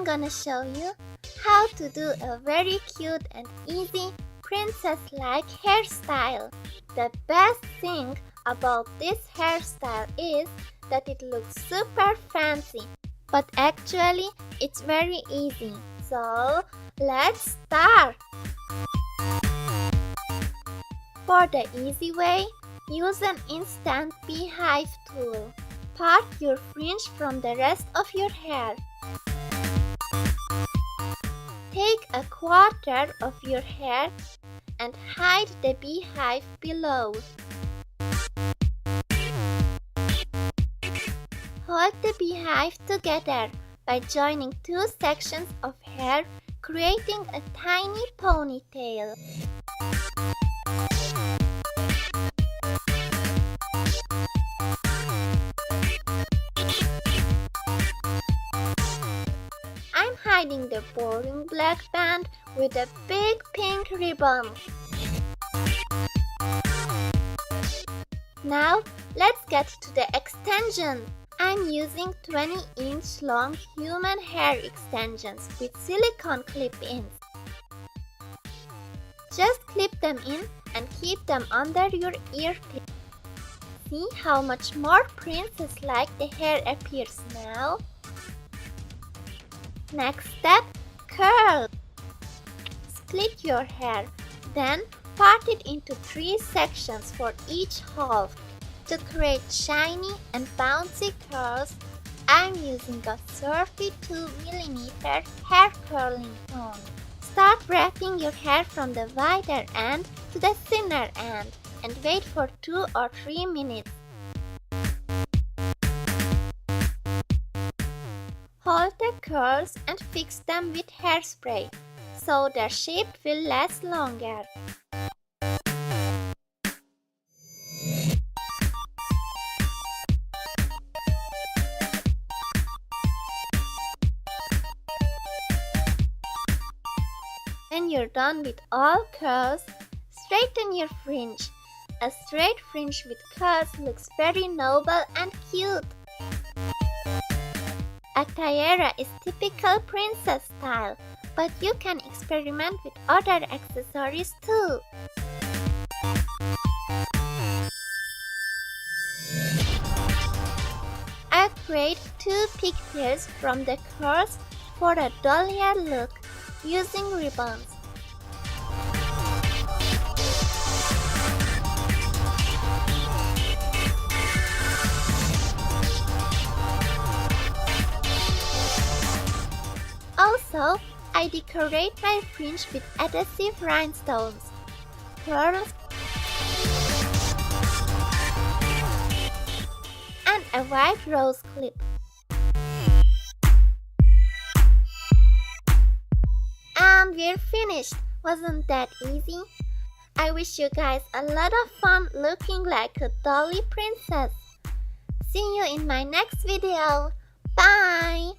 I'm gonna show you how to do a very cute and easy princess-like hairstyle. The best thing about this hairstyle is that it looks super fancy, but actually it's very easy. So let's start! For the easy way, use an instant beehive tool. Part your fringe from the rest of your hair. Take a quarter of your hair and hide the beehive below. Hold the beehive together by joining two sections of hair, creating a tiny ponytail. I'm hiding the boring black band with a big pink ribbon. Now, let's get to the extension. I'm using 20-inch long human hair extensions with silicone clip-ins. Just clip them in and keep them under your ear tip. See how much more princess-like the hair appears now? Next step, curl. Split your hair, then part it into 3 sections for each half. To create shiny and bouncy curls, I'm using a 32mm hair curling foam. Start wrapping your hair from the wider end to the thinner end and wait for 2 or 3 minutes. Hold the curls and fix them with hairspray, so their shape will last longer. When you're done with all curls, straighten your fringe. A straight fringe with curls looks very noble and cute. A tiara is typical princess style, but you can experiment with other accessories too. I'll create 2 pigtails from the curls for a dollier look using ribbons. Also, I decorate my fringe with adhesive rhinestones, pearls, and a white rose clip. And we're finished! Wasn't that easy? I wish you guys a lot of fun looking like a dolly princess. See you in my next video. Bye!